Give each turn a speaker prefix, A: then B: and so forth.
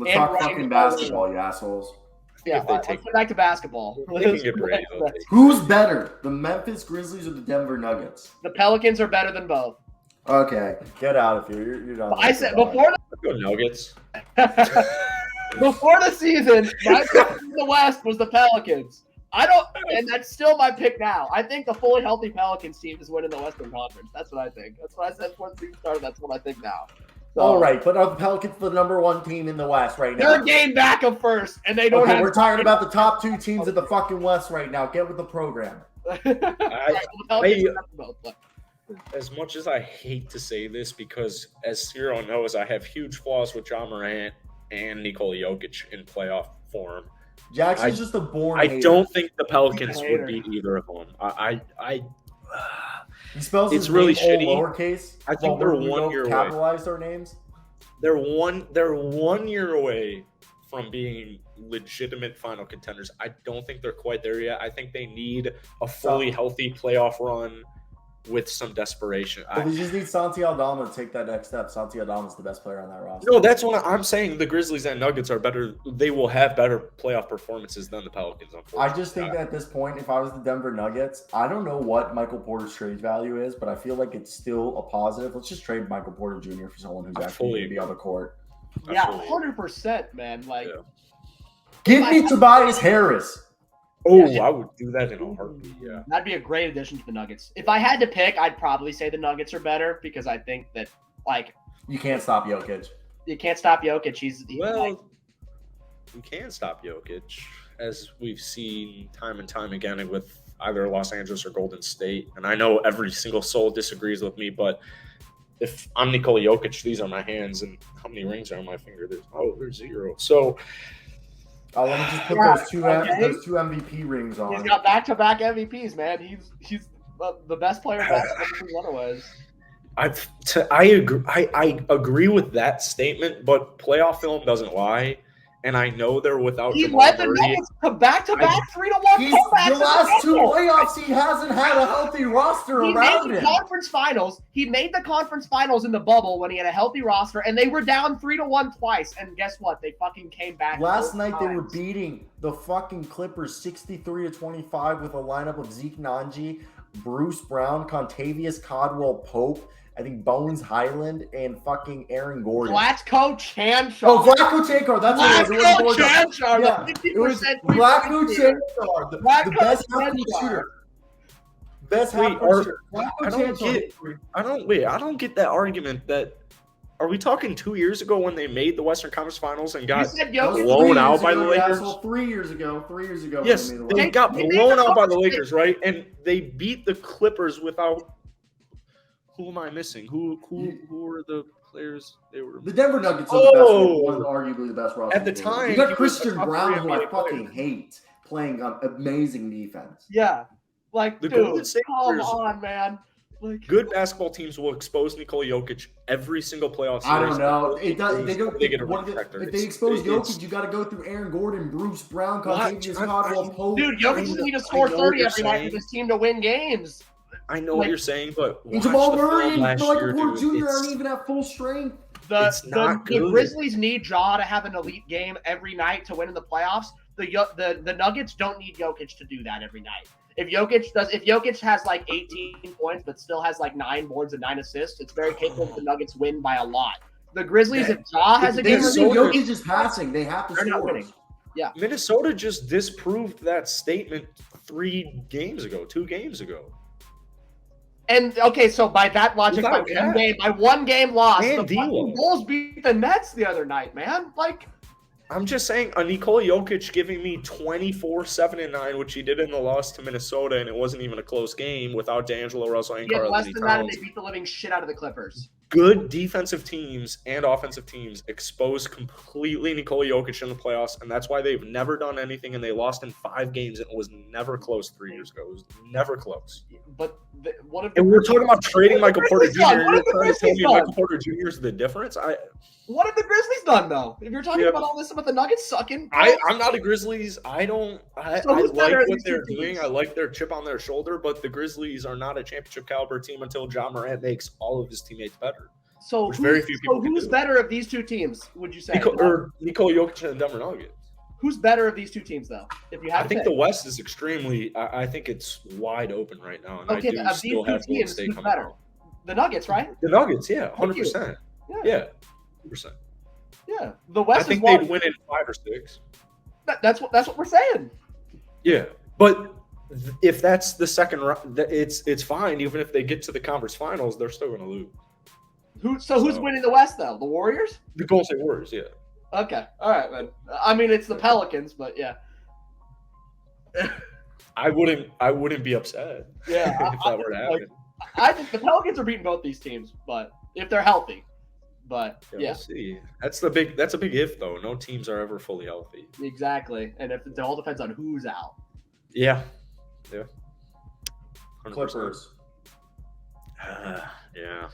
A: Let's talk fucking basketball, you assholes.
B: Yeah, let's get back to basketball.
A: Who's better, the Memphis Grizzlies or the Denver Nuggets?
B: The Pelicans are better than both.
A: Okay, get out of here. You're done.
B: I said before
C: the Nuggets.
B: Before the season, my pick in the West was the Pelicans. And that's still my pick now. I think the fully healthy Pelicans team is winning the Western Conference. That's what I think. That's what I said before the season started. That's what I think now.
A: So, all right, but are the Pelicans the number one team in the West right now?
B: They're a game back of first, and they don't have.
A: We're talking about the top two teams in the fucking West right now. Get with the program.
C: As much as I hate to say this, because as Cyro knows, I have huge flaws with Ja Morant and Nikola Jokic in playoff form.
A: Jackson's just a born
C: I
A: hater.
C: Don't think the Pelicans would beat either of them.
A: He spells
C: it's
A: his
C: really
A: name
C: shitty.
A: All lowercase.
C: I think they're 1 year away.
A: Capitalize their names.
C: They're 1 year away from being legitimate final contenders. I don't think they're quite there yet. I think they need a fully healthy playoff run with some desperation.
A: Well, they just need Santi Aldama to take that next step. Santi Aldama's the best player on that roster.
C: No, that's what I'm saying. The Grizzlies and Nuggets are better. They will have better playoff performances than the Pelicans, unfortunately.
A: I just think that at this point, if I was the Denver Nuggets, I don't know what Michael Porter's trade value is, but I feel like it's still a positive. Let's just trade Michael Porter Jr. for someone who's actually going to be on the court.
B: Yeah, 100%, man. Like,
A: give me Tobias Harris.
C: Oh, I would do that in a heartbeat, yeah.
B: That'd be a great addition to the Nuggets. If I had to pick, I'd probably say the Nuggets are better because I think that, like...
A: You can't stop Jokic.
B: You can't stop Jokic.
C: You can stop Jokic, as we've seen time and time again with either Los Angeles or Golden State. And I know every single soul disagrees with me, but if I'm Nikola Jokic, these are my hands, and how many rings are on my finger? There's 0. So...
A: let me just put those two MVP rings on.
B: He's got back-to-back MVPs, man. He's the best player in basketball otherwise.
C: I agree with that statement, but playoff film doesn't lie, and I know they're without.
B: He led the Nuggets to back-to-back 3-1 comebacks.
A: The last 2 playoffs, he hasn't had a healthy roster around him.
B: He made the conference finals in the bubble when he had a healthy roster, and they were down 3-1 twice. And guess what? They fucking came back.
A: Last night they were beating the fucking Clippers 63-25 with a lineup of Zeke Nnaji, Bruce Brown, Contavious Caldwell-Pope, I think Bones Highland, and fucking Aaron Gordon.
B: Vlatko Čančar.
A: Oh, Vlatko Čančar. That's what it was.
B: Čančar.
A: Yeah, it was Vlatko Čančar, the best half-court shooter. Best half-court shooter.
C: I don't get that argument that. Are we talking 2 years ago when they made the Western Conference Finals and got blown out by the Lakers?
A: 3 years ago.
C: Yes, they got blown out by the Lakers, right? And they beat the Clippers without. Who am I missing? Who were the players? They were
A: the Denver Nuggets are the best. One arguably the best roster
C: at the time.
A: You got Christian Brown, who I fucking hate, playing amazing defense.
B: Yeah, like
C: the
B: dude,
C: Golden State
B: come on, man. Like,
C: good basketball teams will expose Nikola Jokic every single playoff series.
A: I don't know. It does. They don't.
C: If
A: they expose Jokic, you got to go through Aaron Gordon, Bruce Brown, Contavious Caldwell-Pope.
B: Dude, Jokic doesn't need to score 30 every night for this team to win games.
C: I know what you're saying, but
A: Jamal Murray and Michael Porter Jr. aren't even at full strength.
B: The Grizzlies need Ja to have an elite game every night to win in the playoffs. The Nuggets don't need Jokic to do that every night. If Jokic has like 18 points but still has like 9 boards and 9 assists, it's very capable that the Nuggets win by a lot. The Grizzlies, if Ja has a game,
A: Jokic is passing. They have to score.
B: Not winning. Yeah,
C: Minnesota just disproved that statement 2 games ago.
B: And okay, so by that logic, my one game loss, the Bulls beat the Nets the other night, man. Like,
C: I'm just saying, a Nikola Jokic giving me 24, 7, and 9, which he did in the loss to Minnesota, and it wasn't even a close game without D'Angelo Russell and Karl
B: less
C: Anthony
B: than that, and
C: Towns.
B: they beat the living shit out of the Clippers.
C: Good defensive teams and offensive teams exposed completely Nikola Jokic in the playoffs, and that's why they've never done anything, and they lost in 5 games, and it was never close 3 years ago. It was never close.
B: But
C: and we're talking about trading Michael Porter Jr. You're trying to tell me Michael Porter Jr. is the difference?
B: What have the Grizzlies done, though? If you're talking about all this about the Nuggets sucking.
C: I'm not a Grizzlies. I like what they're doing. I like their chip on their shoulder, but the Grizzlies are not a championship caliber team until Ja Morant makes all of his teammates better.
B: So,
C: Which very few people can
B: who's
C: do.
B: better of these two teams, would you say?
C: Nikola Jokic and the Denver Nuggets.
B: Who's better of these two teams, though? If you have
C: I
B: to
C: think
B: pick.
C: the West is extremely. I think it's wide open right now, and
B: Okay,
C: I do
B: of these
C: still
B: two
C: have Golden
B: teams,
C: State
B: who's
C: coming
B: better?
C: out.
B: The Nuggets, right?
C: The Nuggets, yeah,
B: Thank you.
C: 100%.
B: Yeah.
C: Yeah, 100%.
B: Yeah. The
C: I
B: West
C: think
B: is
C: they'd win in 5 or 6.
B: That's what we're saying.
C: Yeah, but if that's the second round, it's fine. Even if they get to the conference finals, they're still going to lose.
B: Who's winning the West though? The Warriors?
C: The Golden State Warriors, yeah.
B: Okay. All right, man. I mean, it's the Pelicans, but yeah.
C: I wouldn't be upset.
B: Yeah,
C: if that were to happen.
B: I think the Pelicans are beating both these teams, but if they're healthy. But yeah.
C: We'll see. That's a big if though. No teams are ever fully healthy.
B: Exactly. And if it all depends on who's out.
C: Yeah. Yeah. 100%.
A: Clippers.
C: Yeah.